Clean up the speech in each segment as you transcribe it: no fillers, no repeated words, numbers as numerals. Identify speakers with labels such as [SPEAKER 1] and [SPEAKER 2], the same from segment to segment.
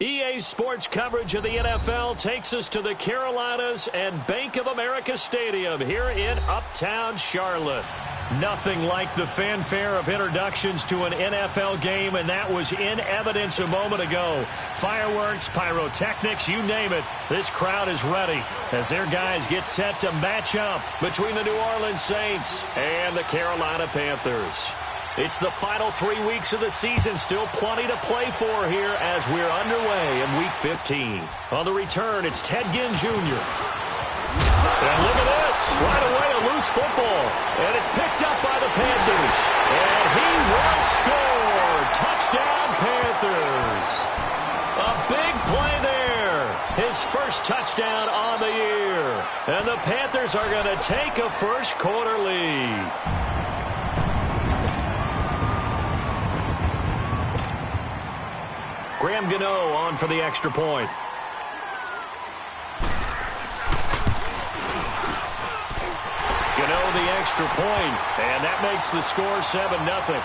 [SPEAKER 1] EA Sports coverage of the NFL takes us to the Carolinas and Bank of America Stadium here in Uptown Charlotte. Nothing like the fanfare of introductions to an NFL game, and that was in evidence a moment ago. Fireworks, pyrotechnics, you name it. This crowd is ready as their guys get set to match up between the New Orleans Saints and the Carolina Panthers. It's the final 3 weeks of the season, still plenty to play for here as we're underway in Week 15. On the return, it's Ted Ginn Jr. And look at this, right away a loose football, and it's picked up by the Panthers. And he will score. Touchdown, Panthers. A big play there. His first touchdown on the year. And the Panthers are going to take a first quarter lead. Graham Gano on for the extra point. Gano the extra point, and that makes the score 7-0.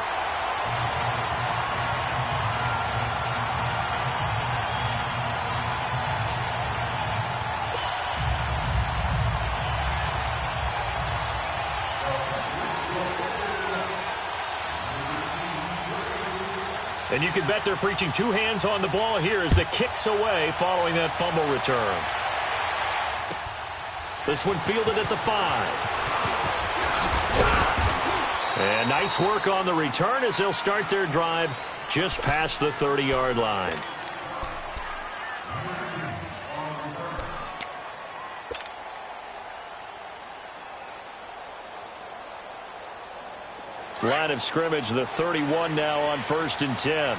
[SPEAKER 1] And you can bet they're preaching two hands on the ball here as the kick's away following that fumble return. This one fielded at the 5. And nice work on the return as they'll start their drive just past the 30-yard line. Line of scrimmage, the 31 now on 1st and 10.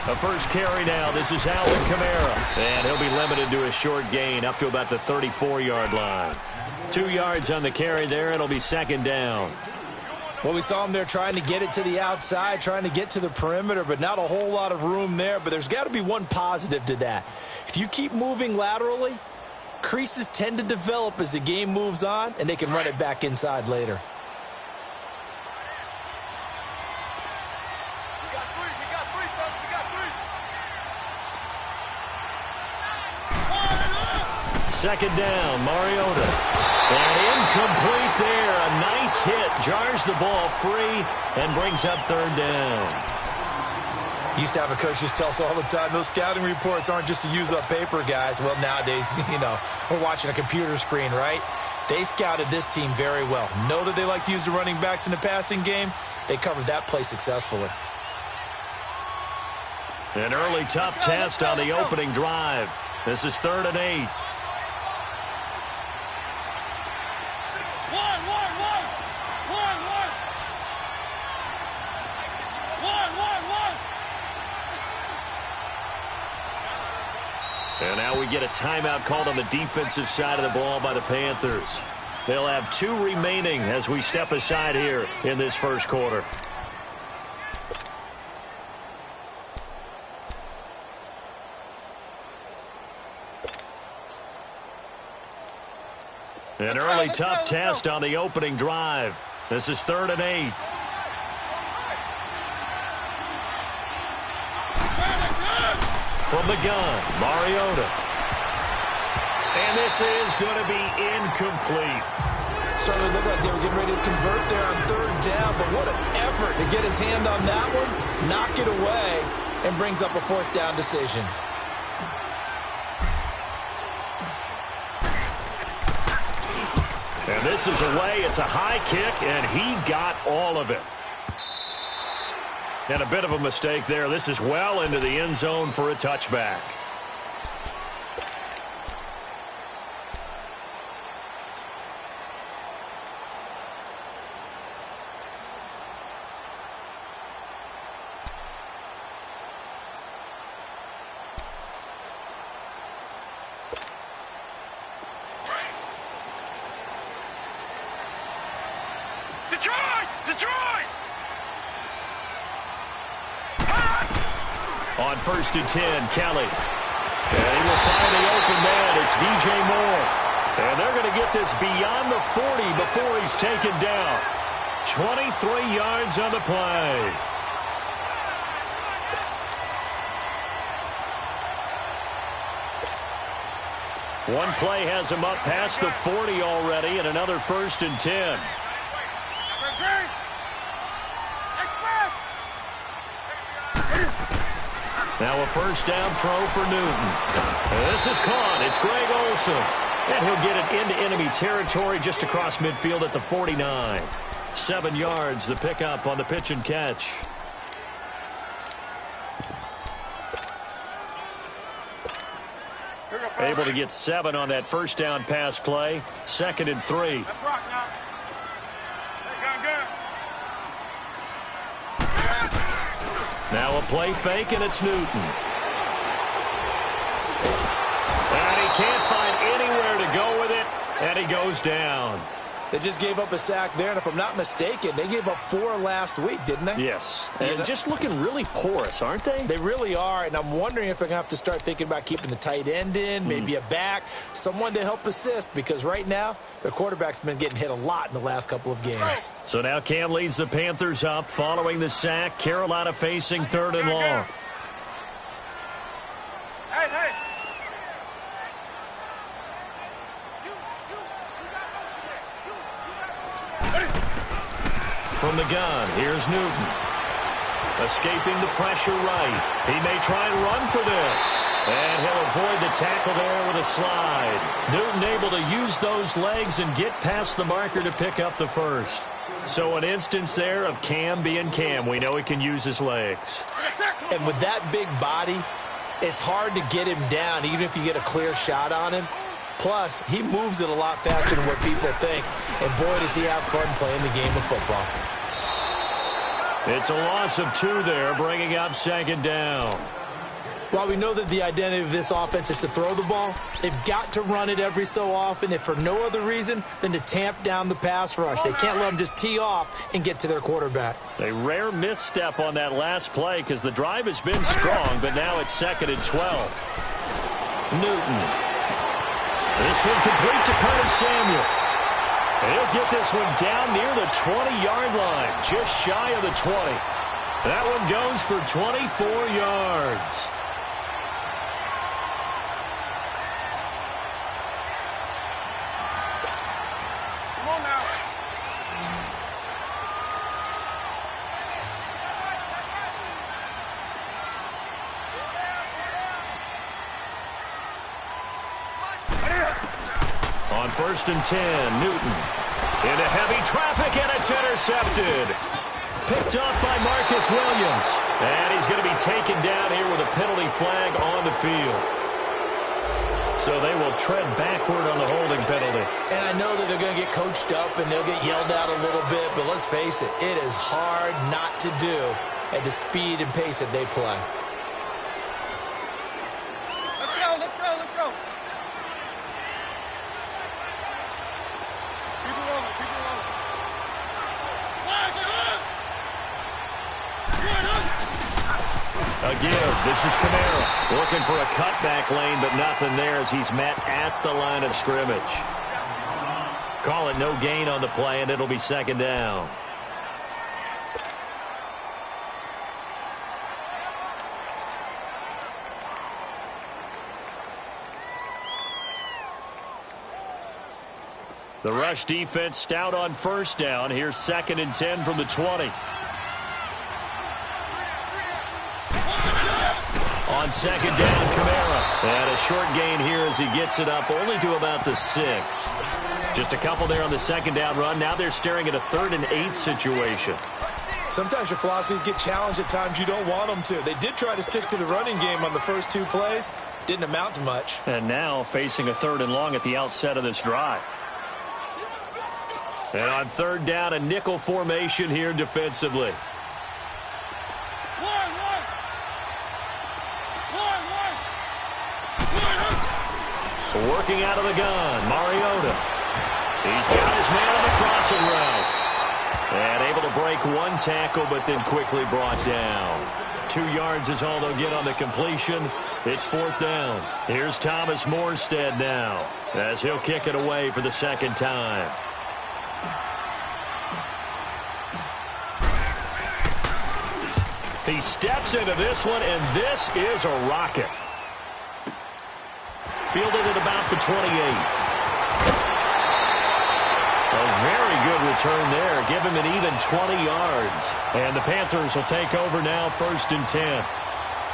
[SPEAKER 1] A first carry now. This is Alvin Kamara. And he'll be limited to a short gain up to about the 34-yard line. 2 yards on the carry there. It'll be second down.
[SPEAKER 2] Well, we saw him there trying to get it to the outside, trying to get to the perimeter, but not a whole lot of room there. But there's got to be one positive to that. If you keep moving laterally, creases tend to develop as the game moves on, and they can run it back inside later.
[SPEAKER 1] Second down, Mariota. And incomplete there. A nice hit. Jars the ball free and brings up third down.
[SPEAKER 2] Used to have a coach just tell us all the time, those scouting reports aren't just to use up paper, guys. Well, nowadays, we're watching a computer screen, right? They scouted this team very well. Know that they like to use the running backs in the passing game. They covered that play successfully.
[SPEAKER 1] An early tough test on the opening drive. This is 3rd and 8. And now we get a timeout called on the defensive side of the ball by the Panthers. They'll have 2 remaining as we step aside here in this first quarter. An early tough test on the opening drive. This is 3rd and 8. From the gun, Mariota. And this is going to be incomplete.
[SPEAKER 2] Certainly looked like they were getting ready to convert there on 3rd down, but what an effort to get his hand on that one, knock it away, and brings up a 4th down decision.
[SPEAKER 1] And this is away. It's a high kick, and he got all of it. And a bit of a mistake there. This is well into the end zone for a touchback.
[SPEAKER 3] Detroit!
[SPEAKER 1] On 1st and 10, Kelly. And he will find the open man. It's DJ Moore. And they're going to get this beyond the 40 before he's taken down. 23 yards on the play. One play has him up past the 40 already, and another 1st and 10. Now a 1st down throw for Newton. This is caught. It's Greg Olsen. And he'll get it into enemy territory just across midfield at the 49. 7 yards, the pickup on the pitch and catch. Able to get 7 on that 1st down pass play. 2nd and 3.
[SPEAKER 3] Let's rock now.
[SPEAKER 1] Now a play fake, and it's Newton. And he can't find anywhere to go with it, and he goes down.
[SPEAKER 2] They just gave up a sack there, and if I'm not mistaken, they gave up 4 last week, didn't they?
[SPEAKER 1] Yes, and just looking really porous, aren't they?
[SPEAKER 2] They really are, and I'm wondering if they're going to have to start thinking about keeping the tight end in, maybe a back, someone to help assist, because right now, their quarterback's been getting hit a lot in the last couple of games.
[SPEAKER 1] So now Cam leads the Panthers up following the sack. Carolina facing 3rd and long.
[SPEAKER 3] Hey.
[SPEAKER 1] From the gun, here's Newton. Escaping the pressure right. He may try and run for this. And he'll avoid the tackle there with a slide. Newton able to use those legs and get past the marker to pick up the 1st. So an instance there of Cam being Cam. We know he can use his legs.
[SPEAKER 2] And with that big body, it's hard to get him down, even if you get a clear shot on him. Plus, he moves it a lot faster than what people think. And boy, does he have fun playing the game of football.
[SPEAKER 1] It's a loss of 2 there, bringing up 2nd down.
[SPEAKER 2] While we know that the identity of this offense is to throw the ball, they've got to run it every so often, if for no other reason than to tamp down the pass rush. They can't let them just tee off and get to their quarterback.
[SPEAKER 1] A rare misstep on that last play because the drive has been strong, but now it's 2nd and 12. Newton. This one complete to Curtis Samuel. He'll get this one down near the 20-yard line, just shy of the 20. That one goes for 24 yards.
[SPEAKER 3] Come on now.
[SPEAKER 1] On 1st and 10, Newton. Into heavy traffic, and it's intercepted. Picked off by Marcus Williams. And he's going to be taken down here with a penalty flag on the field. So they will tread backward on the holding penalty.
[SPEAKER 2] And I know that they're going to get coached up and they'll get yelled out a little bit, but let's face it, it is hard not to do at the speed and pace that they play.
[SPEAKER 3] Let's go. Keep it rolling.
[SPEAKER 1] A give. This is Kamara looking for a cutback lane, but nothing there as he's met at the line of scrimmage. Call it no gain on the play, and it'll be 2nd down. The rush defense stout on 1st down. Here's 2nd and 10 from the 20. On 2nd down, Kamara. And a short gain here as he gets it up only to about the 6. Just a couple there on the 2nd down run. Now they're staring at a 3rd and 8 situation.
[SPEAKER 2] Sometimes your philosophies get challenged at times you don't want them to. They did try to stick to the running game on the first 2 plays. Didn't amount to much.
[SPEAKER 1] And now facing a 3rd and long at the outset of this drive. And on 3rd down, a nickel formation here defensively. Working out of the gun, Mariota. He's got his man on the crossing route. And able to break 1 tackle, but then quickly brought down. 2 yards is all they'll get on the completion. It's 4th down. Here's Thomas Morstead now, as he'll kick it away for the 2nd time. He steps into this one, and this is a rocket. Fielded at about the 28. A very good return there. Give him an even 20 yards. And the Panthers will take over now, 1st and 10.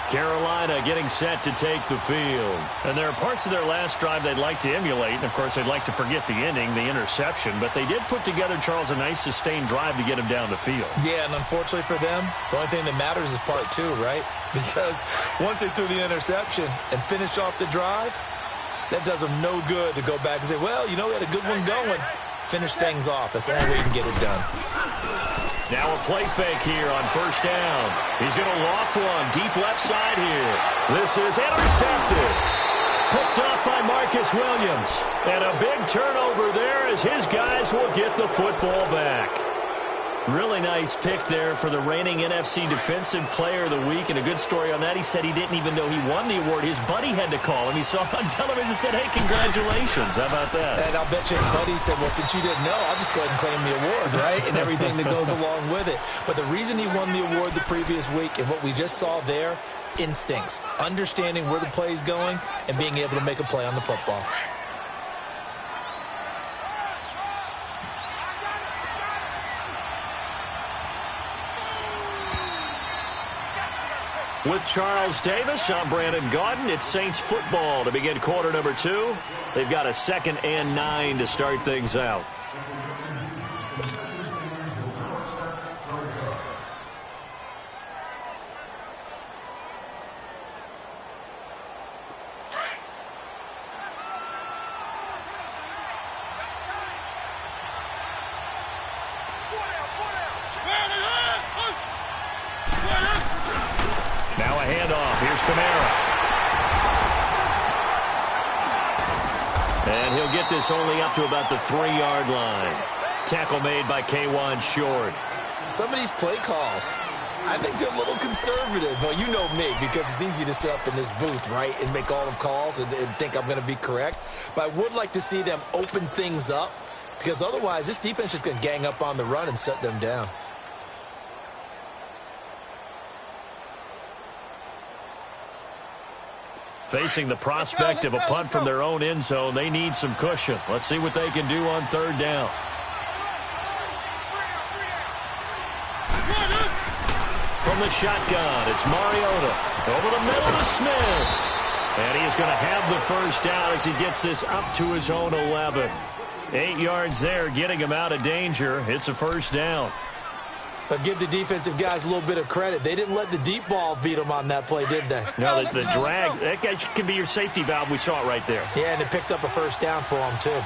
[SPEAKER 1] Carolina getting set to take the field. And there are parts of their last drive they'd like to emulate. And, of course, they'd like to forget the ending, the interception. But they did put together, Charles, a nice sustained drive to get him down the field.
[SPEAKER 2] Yeah, and unfortunately for them, the only thing that matters is part 2, right? Because once they threw the interception and finished off the drive, that does them no good to go back and say, well, you know, we had a good one going. Finish things off. That's the only way you can get it done.
[SPEAKER 1] Now a play fake here on 1st down. He's going to loft one deep left side here. This is intercepted. Picked up by Marcus Williams. And a big turnover there as his guys will get the football back. Really nice pick there for the reigning NFC Defensive Player of the Week. And a good story on that. He said he didn't even know he won the award. His buddy had to call him. He saw it on television and said, hey, congratulations. How about that?
[SPEAKER 2] And I'll bet you his buddy said, well, since you didn't know, I'll just go ahead and claim the award, right? And everything that goes along with it. But the reason he won the award the previous week and what we just saw there, instincts. Understanding where the play is going and being able to make a play on the football.
[SPEAKER 1] With Charles Davis, I'm Brandon Gaudin. It's Saints football to begin quarter number 2. They've got a 2nd and 9 to start things out. Now a handoff. Here's Kamara. And he'll get this only up to about the 3-yard line. Tackle made by K'Wan Short.
[SPEAKER 2] Some of these play calls, I think they're a little conservative. Well, you know me, because it's easy to sit up in this booth, right, and make all the calls and think I'm going to be correct. But I would like to see them open things up, because otherwise this defense is going to gang up on the run and shut them down.
[SPEAKER 1] Facing the prospect of a punt from their own end zone, they need some cushion. Let's see what they can do on 3rd down. From the shotgun, it's Mariota. Over the middle to Smith. And he's going to have the 1st down as he gets this up to his own 11. 8 yards there, getting him out of danger. It's a 1st down.
[SPEAKER 2] But give the defensive guys a little bit of credit. They didn't let the deep ball beat them on that play, did they?
[SPEAKER 1] No, the drag, that guy can be your safety valve. We saw it right there.
[SPEAKER 2] Yeah, and it picked up a 1st down for them, too.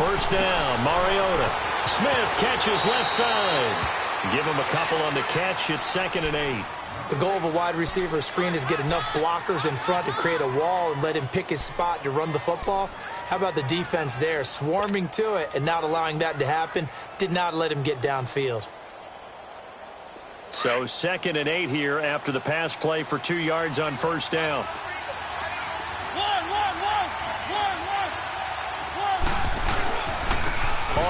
[SPEAKER 1] 1st down, Mariota. Smith catches left side. Give him a couple on the catch. It's 2nd and 8.
[SPEAKER 2] The goal of a wide receiver screen is get enough blockers in front to create a wall and let him pick his spot to run the football. How about the defense there, swarming to it and not allowing that to happen? Did not let him get downfield.
[SPEAKER 1] So 2nd and 8 here after the pass play for 2 yards on 1st down.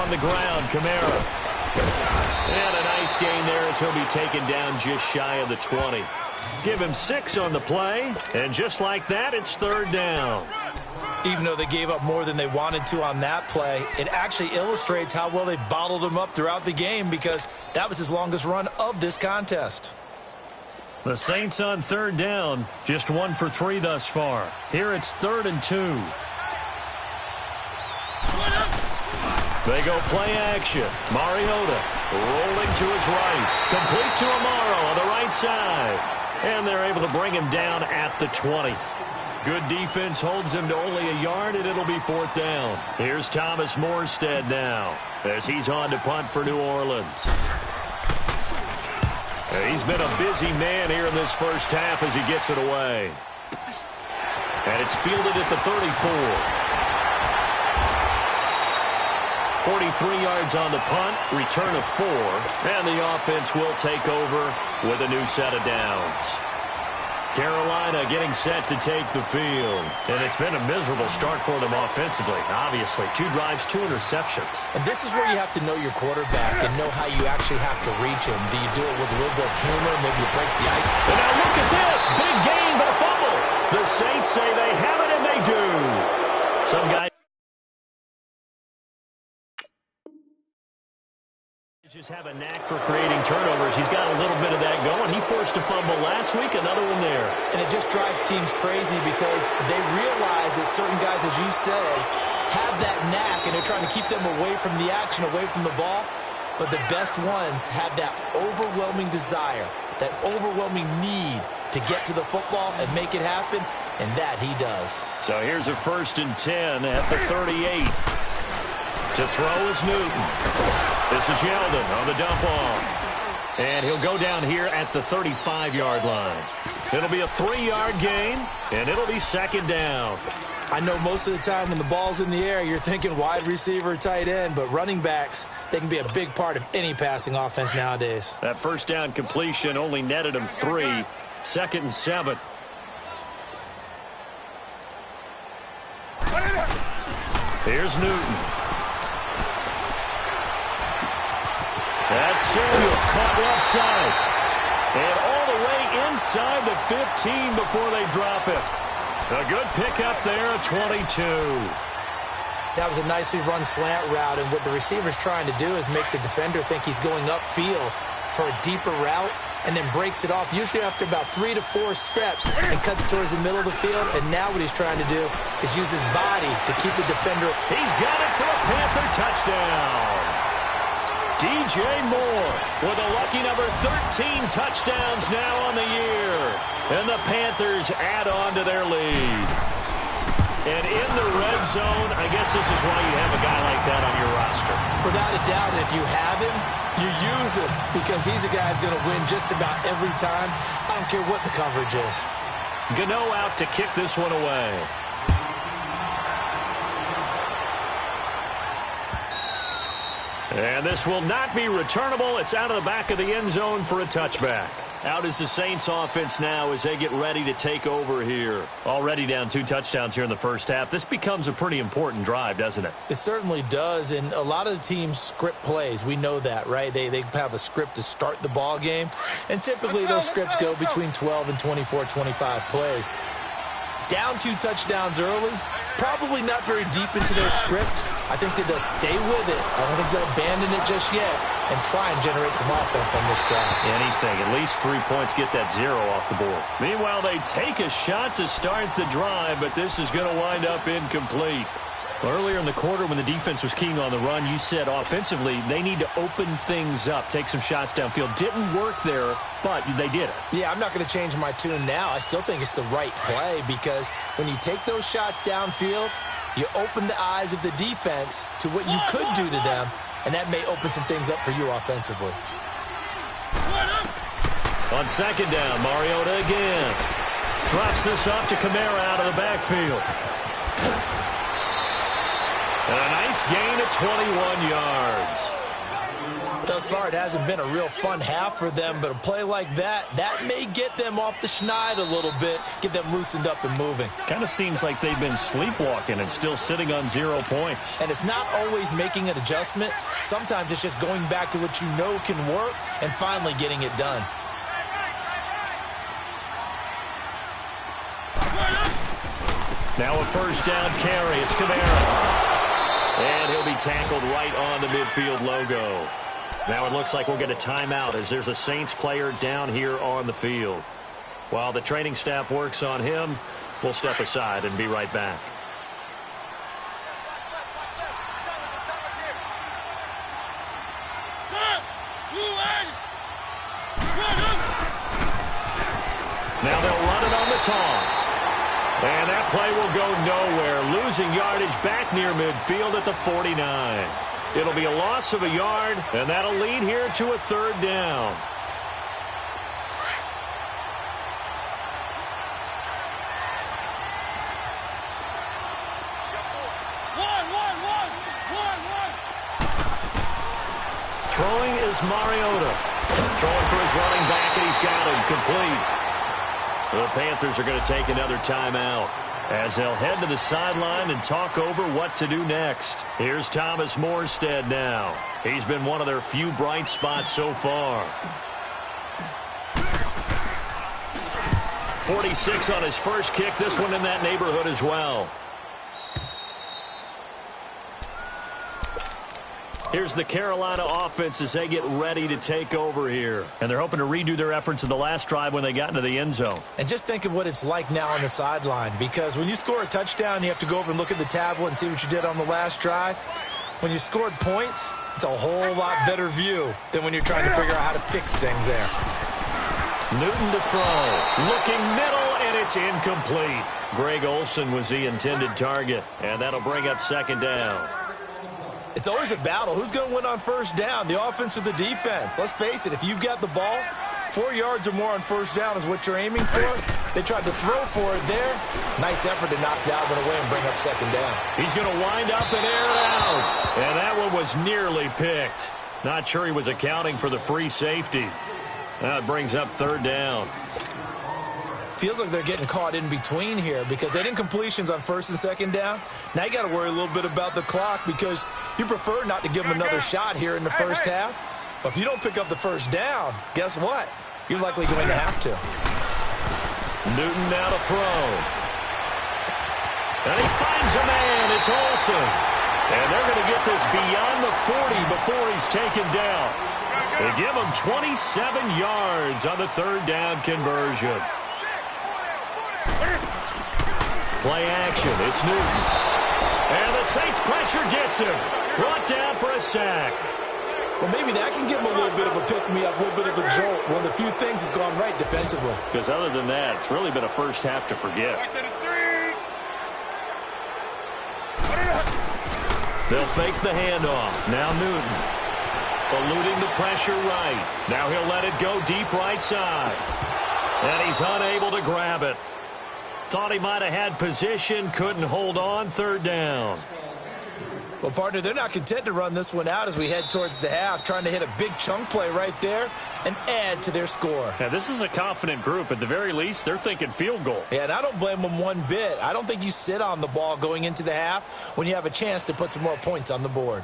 [SPEAKER 1] On the ground, Kamara. And a nice gain there as he'll be taken down just shy of the 20. Give him 6 on the play, and just like that, it's 3rd down.
[SPEAKER 2] Even though they gave up more than they wanted to on that play, it actually illustrates how well they bottled him up throughout the game, because that was his longest run of this contest.
[SPEAKER 1] The Saints on 3rd down, just 1 for 3 thus far. Here it's 3rd and 2. They go play action. Mariota rolling to his right. Complete to Amaro on the right side. And they're able to bring him down at the 20. Good defense holds him to only a yard, and it'll be 4th down. Here's Thomas Morstead now as he's on to punt for New Orleans. He's been a busy man here in this 1st half as he gets it away. And it's fielded at the 34. 43 yards on the punt, return of 4, and the offense will take over with a new set of downs. Carolina getting set to take the field. And it's been a miserable start for them offensively, obviously. 2 drives, 2 interceptions.
[SPEAKER 2] And this is where you have to know your quarterback and know how you actually have to reach him. Do you do it with a little bit of humor? Maybe you break the ice?
[SPEAKER 1] And now look at this. Big gain, but a fumble. The Saints say they have it, and they do. Some guys just have a knack for creating turnovers. He's got a little bit of that going. He forced a fumble last week, another one there.
[SPEAKER 2] And it just drives teams crazy because they realize that certain guys, as you said, have that knack, and they're trying to keep them away from the action, away from the ball. But the best ones have that overwhelming desire, that overwhelming need to get to the football and make it happen, and that he does.
[SPEAKER 1] So here's a 1st and 10 at the 38. To throw is Newton. This is Yeldon on the dump off. And he'll go down here at the 35-yard line. It'll be a 3-yard gain, and it'll be 2nd down.
[SPEAKER 2] I know most of the time when the ball's in the air, you're thinking wide receiver, tight end, but running backs, they can be a big part of any passing offense nowadays.
[SPEAKER 1] That 1st down completion only netted him 3. 2nd and 7. Here's Newton. That's Samuel, caught left side. And all the way inside the 15 before they drop it. A good pickup there at 22.
[SPEAKER 2] That was a nicely run slant route, and what the receiver's trying to do is make the defender think he's going upfield for a deeper route, and then breaks it off, usually after about 3 to 4 steps, and cuts towards the middle of the field. And now what he's trying to do is use his body to keep the defender.
[SPEAKER 1] He's got it for a Panther touchdown. DJ Moore with a lucky number 13 touchdowns now on the year. And the Panthers add on to their lead. And in the red zone, I guess this is why you have a guy like that on your roster.
[SPEAKER 2] Without a doubt, and if you have him, you use him because he's a guy who's going to win just about every time. I don't care what the coverage is.
[SPEAKER 1] Gano out to kick this one away. And this will not be returnable. It's out of the back of the end zone for a touchback. Out is the Saints offense now as they get ready to take over here. Already down 2 touchdowns here in the first half. This becomes a pretty important drive, doesn't it?
[SPEAKER 2] It certainly does, and a lot of the teams script plays. We know that, right? They have a script to start the ball game, and typically those scripts go between 12 and 24, 25 plays. Down 2 touchdowns early, probably not very deep into their script. I think that they'll stay with it. I don't think they'll abandon it just yet and try and generate some offense on this drive.
[SPEAKER 1] Anything. At least 3 points, get that 0 off the board. Meanwhile, they take a shot to start the drive, but this is going to wind up incomplete. Earlier in the quarter when the defense was keying on the run, you said offensively they need to open things up, take some shots downfield. Didn't work there, but they did it.
[SPEAKER 2] Yeah, I'm not going to change my tune now. I still think it's the right play because when you take those shots downfield, you open the eyes of the defense to what you could do to them, and that may open some things up for you offensively.
[SPEAKER 1] On 2nd down, Mariota again. Drops this off to Kamara out of the backfield. And a nice gain of 21 yards.
[SPEAKER 2] Thus far, it hasn't been a real fun half for them, but a play like that may get them off the schneid a little bit, get them loosened up and moving.
[SPEAKER 1] Kind of seems like they've been sleepwalking and still sitting on 0 points.
[SPEAKER 2] And it's not always making an adjustment. Sometimes it's just going back to what you know can work and finally getting it done.
[SPEAKER 1] Now a 1st down carry. It's Kamara. And he'll be tackled right on the midfield logo. Now it looks like we'll get a timeout as there's a Saints player down here on the field. While the training staff works on him, we'll step aside and be right back. Now they'll run it on the toss. And that play will go nowhere. Losing yardage back near midfield at the 49. It'll be a loss of a yard, and that'll lead here to a 3rd down. Throwing is Mariota. Throwing for his running back, and he's got him complete. The Panthers are going to take another timeout as they'll head to the sideline and talk over what to do next. Here's Thomas Morstead now. He's been one of their few bright spots so far. 46 on his first kick. This one in that neighborhood as well. Here's the Carolina offense as they get ready to take over here. And they're hoping to redo their efforts in the last drive when they got into the end zone.
[SPEAKER 2] And just think of what it's like now on the sideline, because when you score a touchdown, you have to go over and look at the tablet and see what you did on the last drive. When you scored points, it's a whole lot better view than when you're trying to figure out how to fix things there.
[SPEAKER 1] Newton to throw. Looking middle, and it's incomplete. Greg Olsen was the intended target, and that'll bring up second down.
[SPEAKER 2] It's always a battle. Who's going to win on first down, the offense or the defense? Let's face it, if you've got the ball, 4 yards or more on first down is what you're aiming for. They tried to throw for it there. Nice effort to knock that one away and bring up second down.
[SPEAKER 1] He's going to wind up and air it out. And that one was nearly picked. Not sure he was accounting for the free safety. That brings up third down.
[SPEAKER 2] Feels like they're getting caught in between here because they didn't completions on first and second down. Now you got to worry a little bit about the clock because you prefer not to give them another shot here in the first half. But if you don't pick up the first down, guess what? You're likely going to have to.
[SPEAKER 1] Newton now to throw. And he finds a man. It's Olsen. And they're going to get this beyond the 40 before he's taken down. They give him 27 yards on the third down conversion. Play action. It's Newton. And the Saints pressure gets him. Brought down for a sack.
[SPEAKER 2] Well, maybe that can give him a little bit of a pick-me-up, a little bit of a jolt. One of the few things has gone right defensively.
[SPEAKER 1] Because other than that, it's really been a first half to forget. They'll fake the handoff. Now Newton. Eluding the pressure right. Now he'll let it go deep right side. And he's unable to grab it. Thought he might have had position, couldn't hold on, third down.
[SPEAKER 2] Well, partner, they're not content to run this one out as we head towards the half, trying to hit a big chunk play right there and add to their score.
[SPEAKER 1] Yeah, this is a confident group. At the very least, they're thinking field goal.
[SPEAKER 2] Yeah, and I don't blame them one bit. I don't think you sit on the ball going into the half when you have a chance to put some more points on the board.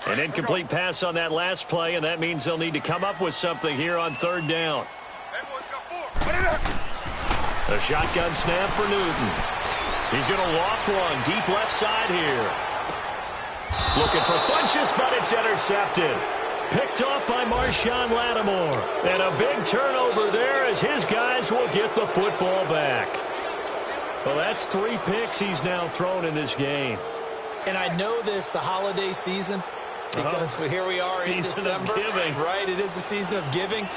[SPEAKER 1] An incomplete pass on that last play, and that means they'll need to come up with something here on third down. A shotgun snap for Newton. He's going to loft one deep left side here. Looking for Funchess, but it's intercepted. Picked off by Marshawn Lattimore. And a big turnover there as his guys will get the football back. Well, that's 3 picks he's now thrown in this game.
[SPEAKER 2] And I know this, the holiday season, because here we are in December. Right, it is the season of giving.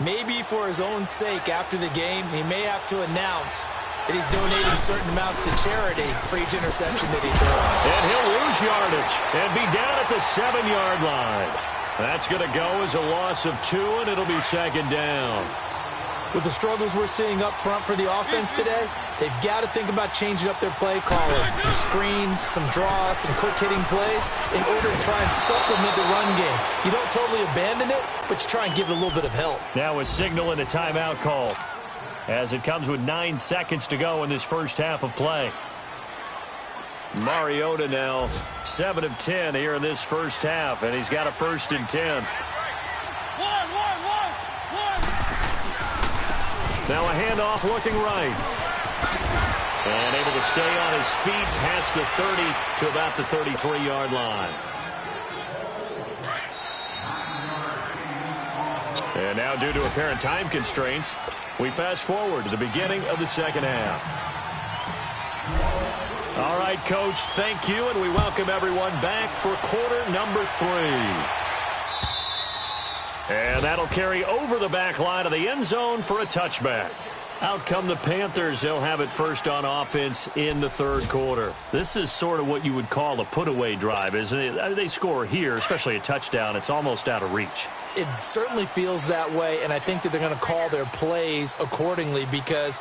[SPEAKER 2] Maybe for his own sake after the game, he may have to announce that he's donating certain amounts to charity for each interception that he throws.
[SPEAKER 1] And he'll lose yardage and be down at the 7-yard line. That's going to go as a loss of 2, and it'll be second down.
[SPEAKER 2] With the struggles we're seeing up front for the offense today, they've got to think about changing up their play calling. Some screens, some draws, some quick-hitting plays in order to try and supplement the run game. You don't totally abandon it, but you try and give it a little bit of help.
[SPEAKER 1] Now a signal and a timeout call as it comes with 9 seconds to go in this first half of play. Mariota now 7 of 10 here in this first half, and he's got a 1st and 10. Now a handoff looking right. And able to stay on his feet past the 30 to about the 33-yard line. And now due to apparent time constraints, we fast forward to the beginning of the second half. All right, Coach, thank you, and we welcome everyone back for quarter number 3. And that'll carry over the back line of the end zone for a touchback. Out come the Panthers. They'll have it first on offense in the third quarter. This is sort of what you would call a put-away drive, isn't it? They score here, especially a touchdown. It's almost out of reach.
[SPEAKER 2] it certainly feels that way, and I think that they're going to call their plays accordingly because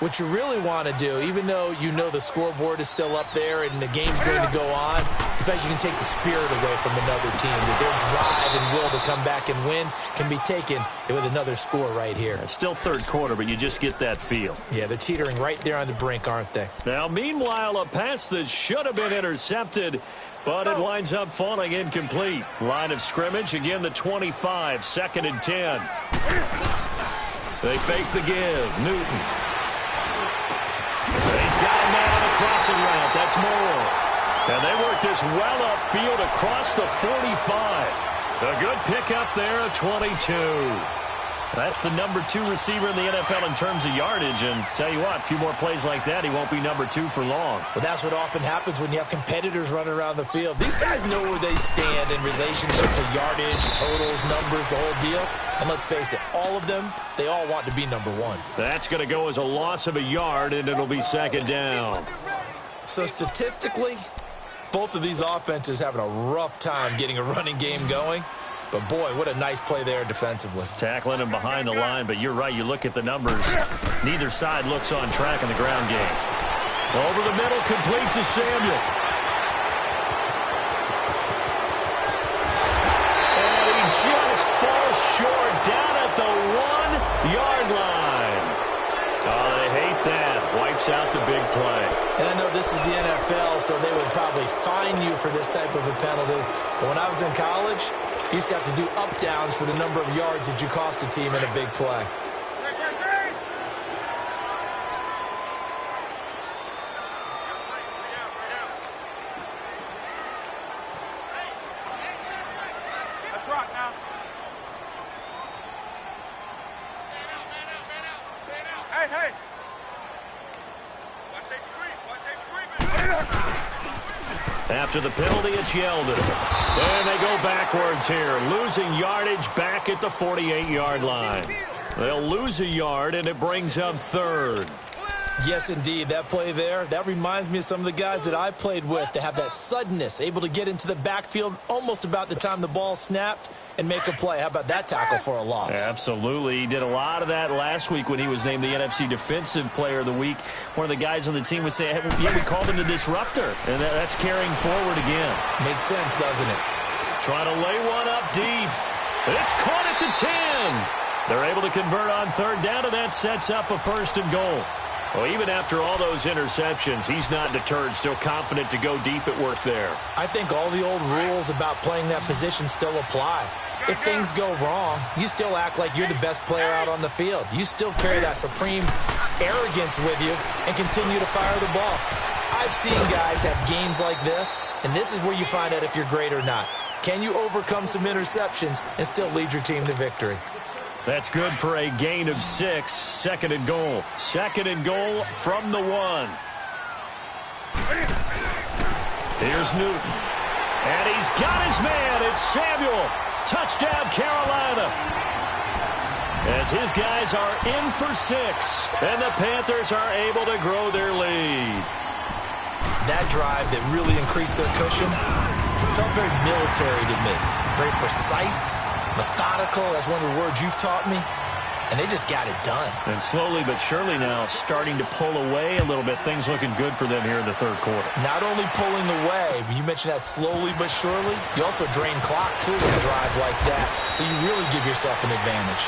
[SPEAKER 2] what you really want to do, even though you know the scoreboard is still up there and the game's going to go on, in fact, you can take the spirit away from another team. That their drive and will to come back and win can be taken with another score right here.
[SPEAKER 1] It's still third quarter, but you just get that feel.
[SPEAKER 2] Yeah, they're teetering right there on the brink, aren't they?
[SPEAKER 1] Now, meanwhile, a pass that should have been intercepted, but it winds up falling incomplete. Line of scrimmage, again, the 25, 2nd and 10. They fake the give. Newton. He's got a man on the crossing route. That's more. And they work this well upfield across the 45. A good pickup there, a 22. That's the number 2 receiver in the NFL in terms of yardage. And tell you what, a few more plays like that, he won't be number 2 for long.
[SPEAKER 2] Well, that's what often happens when you have competitors running around the field. These guys know where they stand in relationship to yardage, totals, numbers, the whole deal. And let's face it, all of them, they all want to be number 1.
[SPEAKER 1] That's going to go as a loss of a yard, and it'll be 2nd down.
[SPEAKER 2] So statistically, both of these offenses having a rough time getting a running game going. But, boy, what a nice play there defensively.
[SPEAKER 1] Tackling him behind the line, but you're right. You look at the numbers. Neither side looks on track in the ground game. Over the middle, complete to Samuel. And he just falls short down at the 1-yard line. Oh, they hate that. Wipes out the big play.
[SPEAKER 2] And I know this is the NFL, so they would probably fine you for this type of a penalty. But when I was in college, you used to have to do up-downs for the number of yards that you cost a team in a big play.
[SPEAKER 3] Let's rock now. Hey, hey.
[SPEAKER 1] After the penalty, it's yelled at him. And they go backwards here, losing yardage back at the 48-yard line. They'll lose a yard, and it brings up 3rd.
[SPEAKER 2] Yes, indeed. That play there, that reminds me of some of the guys that I played with that have that suddenness, able to get into the backfield almost about the time the ball snapped and make a play. How about that tackle for a loss?
[SPEAKER 1] Absolutely. He did a lot of that last week when he was named the NFC Defensive Player of the Week. One of the guys on the team would say, yeah, we called him the disruptor. And that's carrying forward again.
[SPEAKER 2] Makes sense, doesn't it?
[SPEAKER 1] Trying to lay one up deep. It's caught at the 10. They're able to convert on 3rd down, and that sets up a 1st and goal. Well, even after all those interceptions, he's not deterred, still confident to go deep at work there.
[SPEAKER 2] I think all the old rules about playing that position still apply. If things go wrong, you still act like you're the best player out on the field. You still carry that supreme arrogance with you and continue to fire the ball. I've seen guys have games like this, and this is where you find out if you're great or not. Can you overcome some interceptions and still lead your team to victory?
[SPEAKER 1] That's good for a gain of 6. 2nd and goal. 2nd and goal from the 1. Here's Newton. And he's got his man. It's Samuel. Touchdown, Carolina. As his guys are in for 6. And the Panthers are able to grow their lead.
[SPEAKER 2] That drive that really increased their cushion felt very military to me. Very precise. Methodical, that's one of the words you've taught me, and they just got it done.
[SPEAKER 1] And slowly but surely now starting to pull away a little bit. Things looking good for them here in the 3rd quarter.
[SPEAKER 2] Not only pulling away, but you mentioned that slowly but surely, you also drain clock, too, with a drive like that, so you really give yourself an advantage.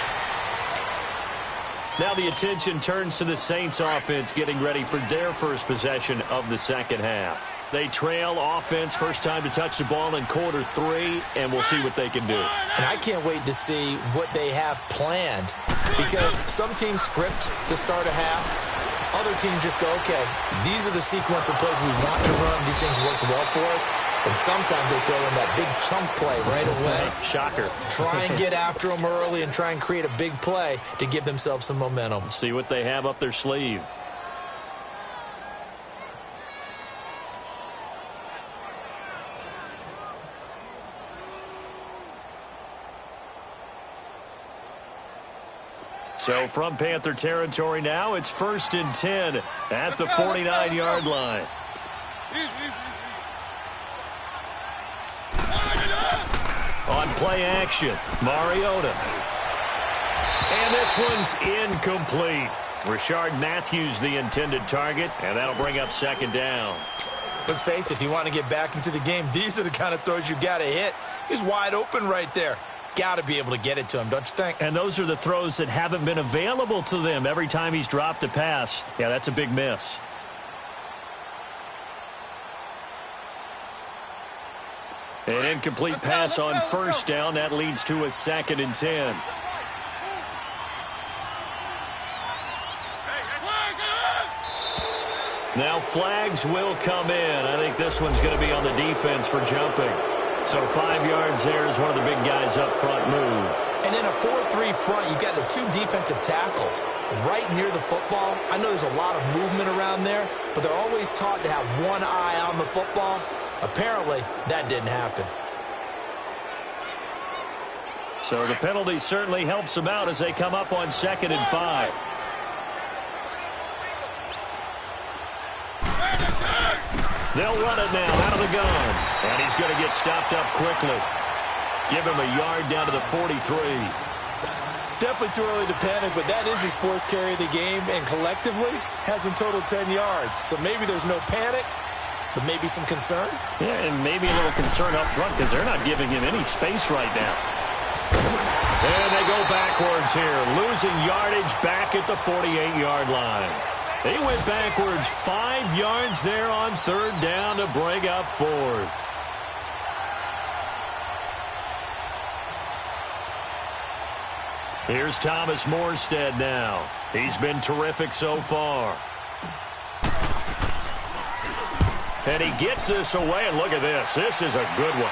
[SPEAKER 1] Now the attention turns to the Saints offense getting ready for their first possession of the 2nd half. They trail offense, first time to touch the ball in quarter 3, and we'll see what they can do.
[SPEAKER 2] And I can't wait to see what they have planned, because some teams script to start a half. Other teams just go, okay, these are the sequence of plays we want to run. These things worked well for us. And sometimes they throw in that big chunk play right away.
[SPEAKER 1] Shocker.
[SPEAKER 2] Try and get after them early and try and create a big play to give themselves some momentum.
[SPEAKER 1] See what they have up their sleeve. So from Panther territory now, it's 1st and 10 at the 49-yard line. On play action, Mariota. And this one's incomplete. Rashard Matthews the intended target, and that'll bring up second down.
[SPEAKER 2] Let's face it, if you want to get back into the game, these are the kind of throws you got to hit. He's wide open right there. Got to be able to get it to him, don't you think?
[SPEAKER 1] And those are the throws that haven't been available to them every time he's dropped a pass. Yeah, that's a big miss. An incomplete pass on first down. That leads to a 2nd and 10. Now flags will come in. I think this one's going to be on the defense for jumping. So 5 yards there as one of the big guys up front moved.
[SPEAKER 2] And in a 4-3 front, you got the 2 defensive tackles right near the football. I know there's a lot of movement around there, but they're always taught to have one eye on the football. Apparently, that didn't happen.
[SPEAKER 1] So the penalty certainly helps them out as they come up on 2nd and 5. They'll run it now out of the gun. And he's going to get stopped up quickly. Give him a yard down to the 43.
[SPEAKER 2] Definitely too early to panic, but that is his 4th carry of the game, and collectively has in total 10 yards. So maybe there's no panic, but maybe some concern. Yeah,
[SPEAKER 1] and maybe a little concern up front because they're not giving him any space right now. And they go backwards here, losing yardage back at the 48-yard line. They went backwards 5 yards there on 3rd down to bring up 4th. Here's Thomas Morstead now. He's been terrific so far. And he gets this away, and look at this. This is a good one.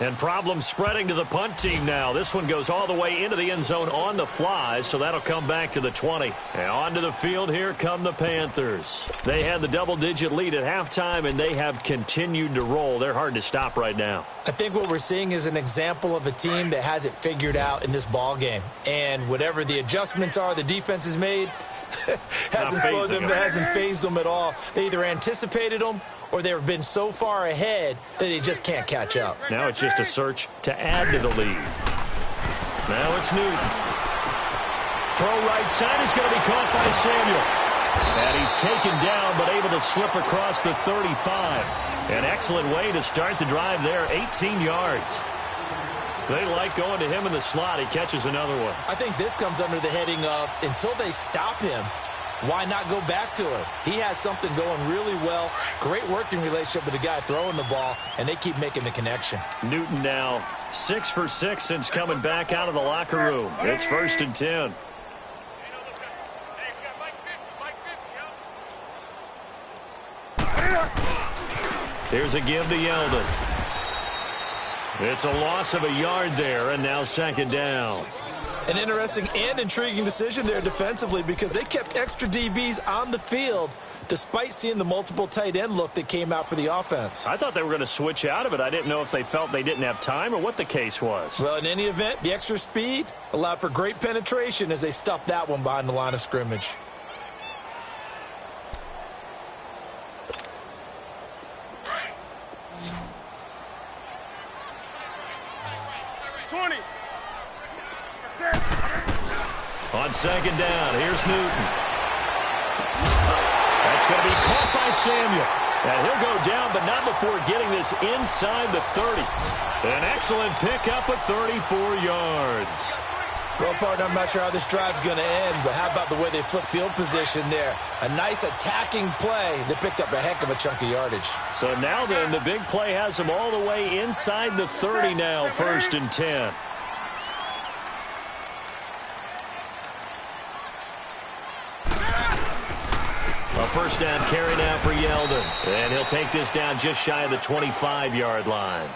[SPEAKER 1] And problems spreading to the punt team now. This one goes all the way into the end zone on the fly, so that'll come back to the 20. And onto the field, here come the Panthers. They had the double-digit lead at halftime, and they have continued to roll. They're hard to stop right now.
[SPEAKER 2] I think what we're seeing is an example of a team that has it figured out in this ball game. And whatever the adjustments are the defense has made, hasn't slowed them, hasn't phased them at all. They either anticipated them or they've been so far ahead that they just can't catch up.
[SPEAKER 1] Now it's just a search to add to the lead. Now it's Newton. Throw right side is going to be caught by Samuel. And he's taken down but able to slip across the 35. An excellent way to start the drive there, 18 yards. They like going to him in the slot. He catches another one.
[SPEAKER 2] I think this comes under the heading of until they stop him, why not go back to him? He has something going really well. Great working relationship with the guy throwing the ball, and they keep making the connection.
[SPEAKER 1] Newton now 6 for 6 since coming back out of the locker room. It's 1st and 10. Here's a give to Yeldon. It's a loss of a yard there, and now 2nd down.
[SPEAKER 2] An interesting and intriguing decision there defensively because they kept extra DBs on the field despite seeing the multiple tight end look that came out for the offense.
[SPEAKER 1] I thought they were going to switch out of it. I didn't know if they felt they didn't have time or what the case was.
[SPEAKER 2] Well, in any event, the extra speed allowed for great penetration as they stuffed that one behind the line of scrimmage.
[SPEAKER 1] On 2nd down, here's Newton. That's going to be caught by Samuel. And he'll go down, but not before getting this inside the 30. An excellent pickup of 34 yards.
[SPEAKER 2] Well, partner, I'm not sure how this drive's going to end, but how about the way they flip field position there? A nice attacking play that picked up a heck of a chunk of yardage.
[SPEAKER 1] So now then, the big play has them all the way inside the 30 now, 1st and 10. A 1st down carry now for Yeldon. And he'll take this down just shy of the 25-yard line.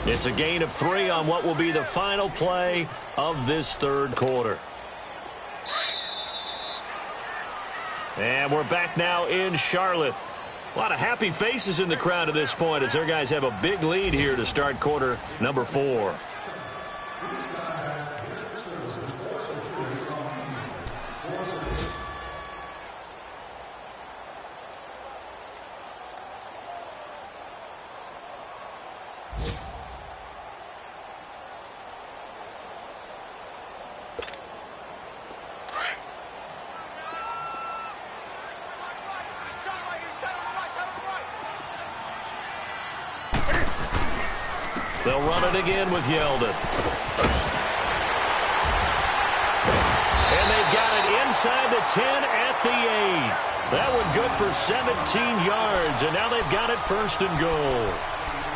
[SPEAKER 1] It's a gain of 3 on what will be the final play of this 3rd quarter. And we're back now in Charlotte. A lot of happy faces in the crowd at this point as their guys have a big lead here to start quarter number 4. They'll run it again with Yeldon. And they've got it inside the 10 at the 8. That one good for 17 yards, and now they've got it first and goal.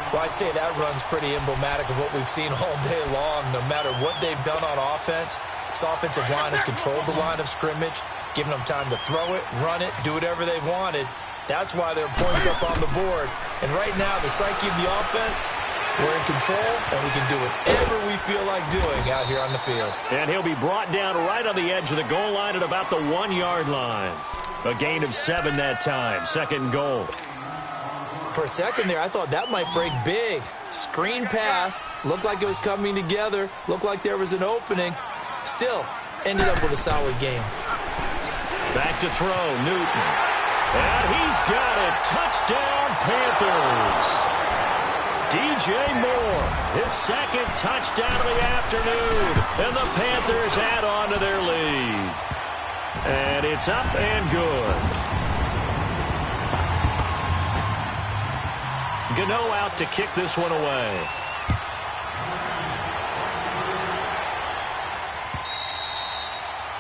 [SPEAKER 2] Well, I'd say that run's pretty emblematic of what we've seen all day long. No matter what they've done on offense, this offensive line has controlled the line of scrimmage, giving them time to throw it, run it, do whatever they wanted. That's why there are points up on the board. And right now, the psyche of the offense, we're in control, and we can do whatever we feel like doing out here on the field.
[SPEAKER 1] And he'll be brought down right on the edge of the goal line at about the 1-yard line. A gain of 7 that time, second and goal.
[SPEAKER 2] For a second there, I thought that might break big. Screen pass, looked like it was coming together, looked like there was an opening. Still, ended up with a solid game.
[SPEAKER 1] Back to throw, Newton. And he's got it. Touchdown, Panthers. DJ Moore, his second touchdown of the afternoon. And the Panthers add on to their lead. And it's up and good. Gano out to kick this one away.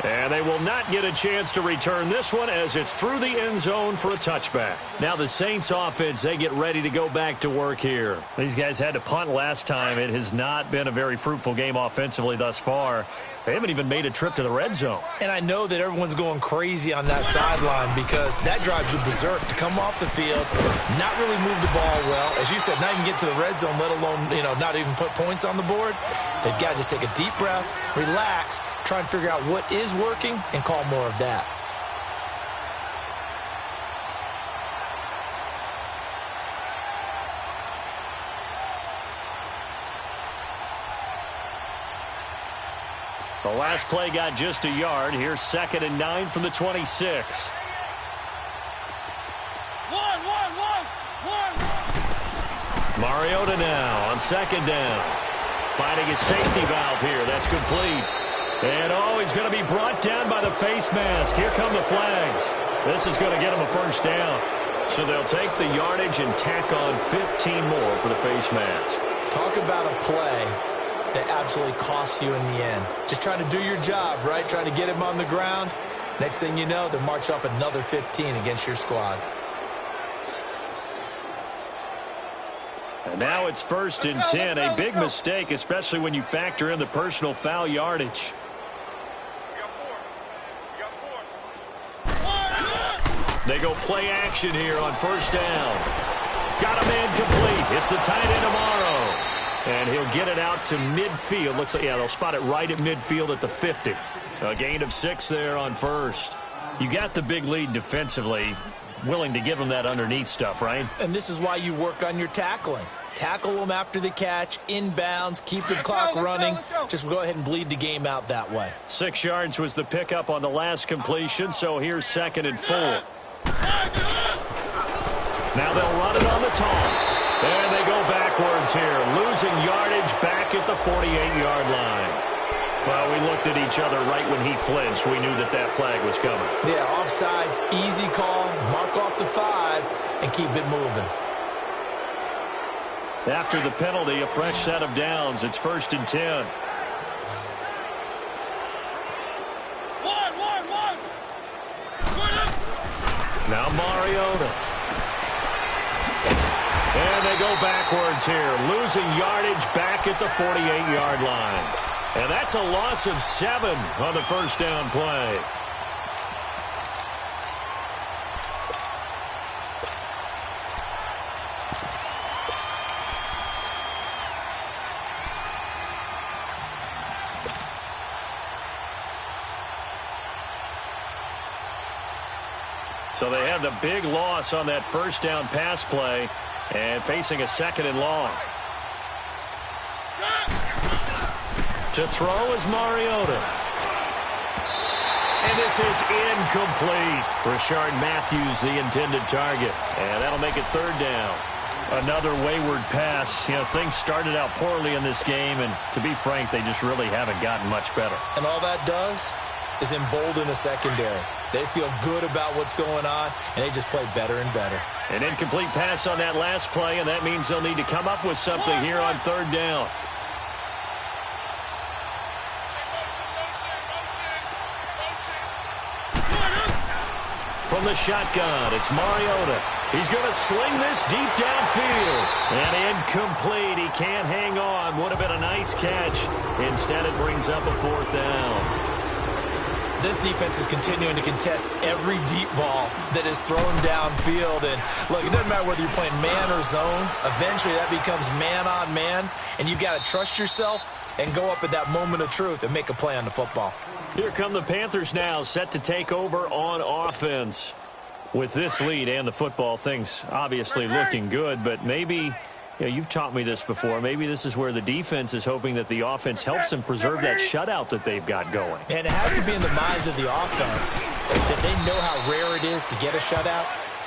[SPEAKER 1] And they will not get a chance to return this one as it's through the end zone for a touchback. Now the Saints offense, they get ready to go back to work here. These guys had to punt last time. It has not been a very fruitful game offensively thus far. They haven't even made a trip to the red zone.
[SPEAKER 2] And I know that everyone's going crazy on that sideline because that drives you berserk to come off the field, not really move the ball well. As you said, not even get to the red zone, let alone, not even put points on the board. They've got to just take a deep breath, relax, try and figure out what is working and call more of that.
[SPEAKER 1] The last play got just a yard. Here's 2nd and 9 from the 26. Mariota now on 2nd down. Finding his safety valve here. That's complete. And, he's going to be brought down by the face mask. Here come the flags. This is going to get him a first down. So they'll take the yardage and tack on 15 more for the face mask.
[SPEAKER 2] Talk about a play that absolutely costs you in the end. Just trying to do your job, right? Trying to get him on the ground. Next thing you know, they'll march off another 15 against your squad.
[SPEAKER 1] And now it's 1st and 10. A big mistake, especially when you factor in the personal foul yardage. They go play action here on 1st down. Got a man complete. It's the tight end tomorrow. And he'll get it out to midfield. Looks like, they'll spot it right at midfield at the 50. A gain of 6 there on 1st. You got the big lead defensively. Willing to give them that underneath stuff, right?
[SPEAKER 2] And this is why you work on your tackling. Tackle them after the catch, inbounds, keep the clock running. Just go ahead and bleed the game out that way.
[SPEAKER 1] 6 yards was the pickup on the last completion, so here's 2nd and 4. Now they'll run it on the toss. And they go backwards here, losing yardage back at the 48-yard line. Well, we looked at each other right when he flinched. We knew that that flag was coming.
[SPEAKER 2] Yeah, offsides, easy call, mark off the 5, and keep it moving.
[SPEAKER 1] After the penalty, a fresh set of downs. It's 1st and 10. Now Mariota. And they go backwards here, losing yardage back at the 48-yard line. And that's a loss of 7 on the 1st down play. So they have the big loss on that 1st down pass play and facing a 2nd and long. To throw is Mariota. And this is incomplete. Rashard Matthews, the intended target. And that'll make it 3rd down. Another wayward pass. Things started out poorly in this game, and to be frank, they just really haven't gotten much better.
[SPEAKER 2] And all that does is embolden a secondary. They feel good about what's going on, and they just play better and better.
[SPEAKER 1] An incomplete pass on that last play, and that means they'll need to come up with something here on third down. From the shotgun, it's Mariota. He's going to sling this deep downfield. And incomplete. He can't hang on. Would have been a nice catch. Instead, it brings up a fourth down.
[SPEAKER 2] This defense is continuing to contest every deep ball that is thrown downfield. And, look, it doesn't matter whether you're playing man or zone. Eventually, that becomes man on man. And you've got to trust yourself and go up at that moment of truth and make a play on the football.
[SPEAKER 1] Here come the Panthers now, set to take over on offense. With this lead and the football, things obviously looking good, but maybe, you've taught me this before, maybe this is where the defense is hoping that the offense helps them preserve that shutout that they've got going.
[SPEAKER 2] And it has to be in the minds of the offense that they know how rare it is to get a shutout.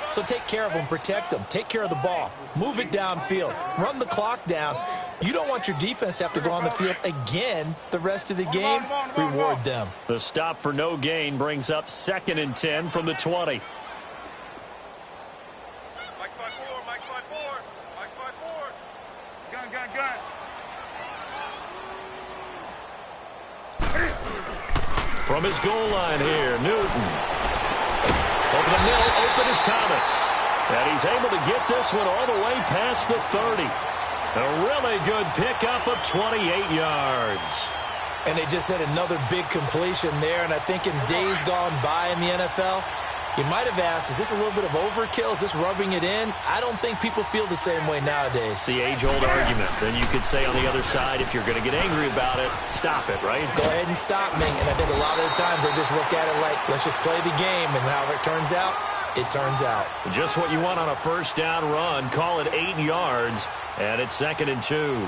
[SPEAKER 2] So take care of them, protect them, take care of the ball, move it downfield, run the clock down. You don't want your defense to have to go on the field again the rest of the game. Reward them.
[SPEAKER 1] The stop for no gain brings up 2nd and 10 from the 20. From his goal line here, Newton. Over the middle, open is Thomas. And he's able to get this one all the way past the 30. A really good pickup of 28 yards.
[SPEAKER 2] And they just had another big completion there. And I think in days gone by in the NFL, you might have asked, is this a little bit of overkill? Is this rubbing it in? I don't think people feel the same way nowadays.
[SPEAKER 1] It's the age-old argument. Then you could say on the other side, if you're going to get angry about it, stop it, right?
[SPEAKER 2] Go ahead and stop me. And I think a lot of the times they just look at it like, let's just play the game. And however it turns out, it turns out.
[SPEAKER 1] Just what you want on a first down run. Call it 8 yards. And it's 2nd and 2.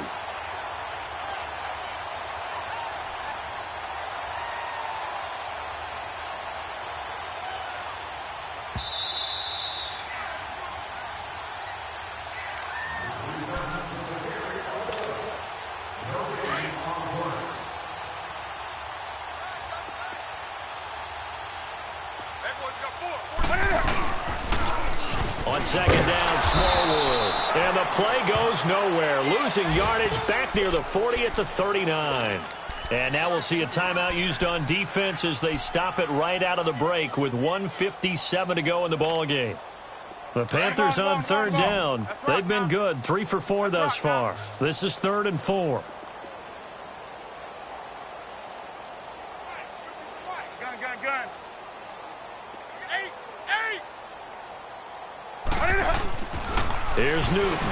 [SPEAKER 1] On 2nd down, Smallwood. And the play goes nowhere. Losing yardage back near the 40 at the 39. And now we'll see a timeout used on defense as they stop it right out of the break with 1:57 to go in the ballgame. The Panthers on 3rd down. They've been good. 3 for 4 thus far. This is 3rd and 4.
[SPEAKER 3] Gun.
[SPEAKER 1] Here's Newton.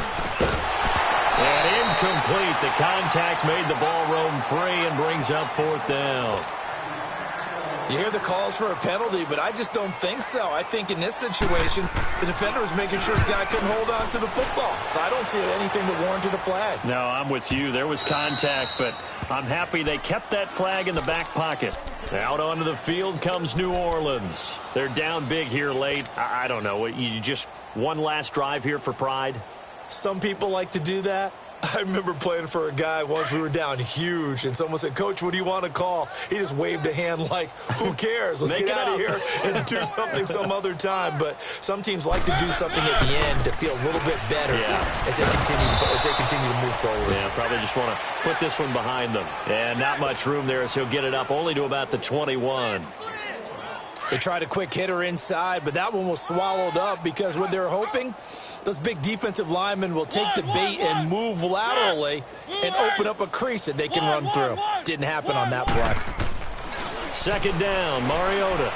[SPEAKER 1] And incomplete. The contact made the ball roam free and brings up 4th down.
[SPEAKER 2] You hear the calls for a penalty, but I just don't think so. I think in this situation, the defender was making sure his guy couldn't hold on to the football. So I don't see anything that warranted a flag.
[SPEAKER 1] No, I'm with you. There was contact, but I'm happy they kept that flag in the back pocket. Out onto the field comes New Orleans. They're down big here late. I don't know. You just one last drive here for pride?
[SPEAKER 2] Some people like to do that. I remember playing for a guy once. We were down huge, and someone said, "Coach, what do you want to call?" He just waved a hand like, who cares? Let's get out of here and do something some other time. But some teams like to do something at the end to feel a little bit better as they continue to move forward.
[SPEAKER 1] Yeah, probably just want to put this one behind them. And not much room there as he'll get it up only to about the 21.
[SPEAKER 2] They tried a quick hitter inside, but that one was swallowed up because what they're hoping, those big defensive linemen will take the bait and move laterally and open up a crease that they can run through. Didn't happen on that play.
[SPEAKER 1] 2nd down, Mariota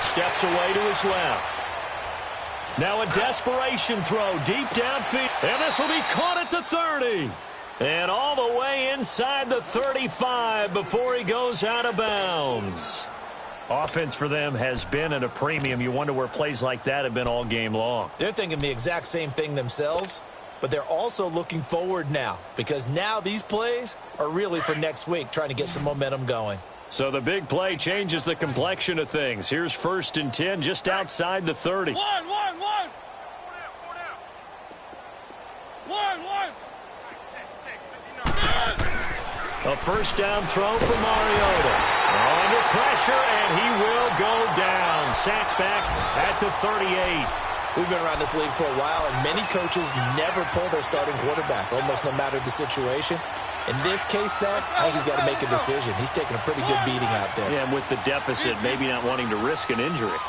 [SPEAKER 1] steps away to his left. Now a desperation throw deep downfield. And this will be caught at the 30. And all the way inside the 35 before he goes out of bounds. Offense for them has been at a premium. You wonder where plays like that have been all game long.
[SPEAKER 2] They're thinking the exact same thing themselves, but they're also looking forward now because now these plays are really for next week, trying to get some momentum going.
[SPEAKER 1] So the big play changes the complexion of things. Here's 1st and 10 just outside the 30.
[SPEAKER 3] One.
[SPEAKER 1] A first down throw for Mariota. Under pressure, and he will go down. sack back at the 38.
[SPEAKER 2] We've been around this league for a while, and many coaches never pull their starting quarterback, almost no matter the situation. In this case, though, I think he's got to make a decision. He's taking a pretty good beating out there.
[SPEAKER 1] Yeah, and with the deficit, maybe not wanting to risk an injury.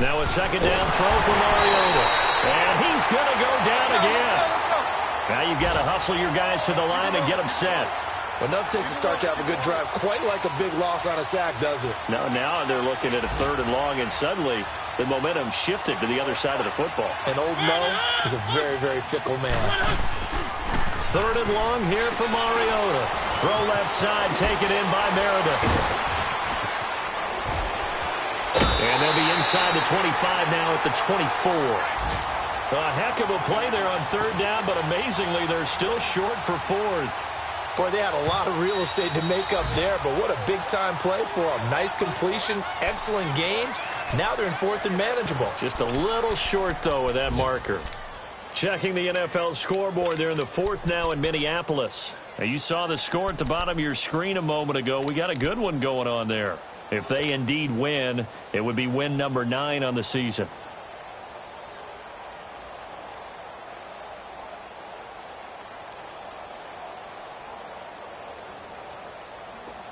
[SPEAKER 1] Now a second down throw for Mariota. And he's going to go down again. Now you've got to hustle your guys to the line and get them set.
[SPEAKER 2] Well, enough takes to start to have a good drive, quite like a big loss on a sack, does it?
[SPEAKER 1] Now they're looking at a 3rd and long, and suddenly the momentum shifted to the other side of the football.
[SPEAKER 2] And old Mo is a very, very fickle man.
[SPEAKER 1] 3rd and long here for Mariota. Throw left side, taken in by Meredith. And they'll be inside the 25 now at the 24. A heck of a play there on 3rd down, but amazingly, they're still short for 4th.
[SPEAKER 2] Boy, they had a lot of real estate to make up there, but what a big-time play for them. Nice completion, excellent game. Now they're in 4th and manageable.
[SPEAKER 1] Just a little short, though, with that marker. Checking the NFL scoreboard, they're in the 4th now in Minneapolis. Now, you saw the score at the bottom of your screen a moment ago. We got a good one going on there. If they indeed win, it would be win number 9 on the season.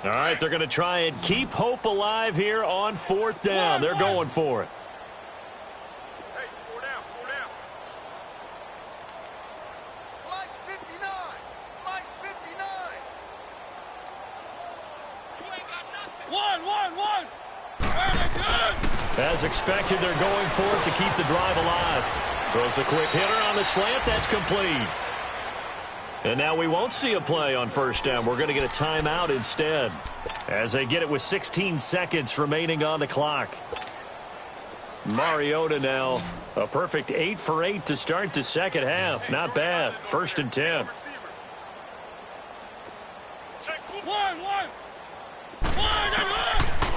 [SPEAKER 1] All right, they're going to try and keep hope alive here on 4th down. They're going for it.
[SPEAKER 3] Hey, 4 down, 4 down. Mike's 59. Mike's 59. You ain't got nothing. One. Very good.
[SPEAKER 1] As expected, they're going for it to keep the drive alive. Throws a quick hitter on the slant. That's complete. And now we won't see a play on 1st down. We're going to get a timeout instead as they get it with 16 seconds remaining on the clock. Mariota now a perfect 8 for 8 to start the second half. Not bad. 1st and 10.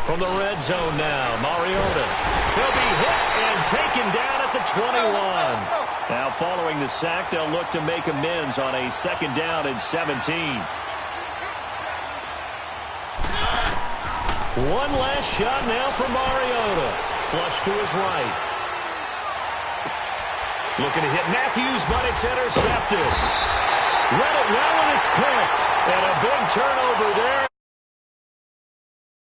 [SPEAKER 1] From the red zone now, Mariota. He'll be hit and taken down at the 21. Now, following the sack, they'll look to make amends on a 2nd down and 17. One last shot now for Mariota. Flush to his right. Looking to hit Matthews, but it's intercepted. Read it well, and it's picked. And a big turnover there.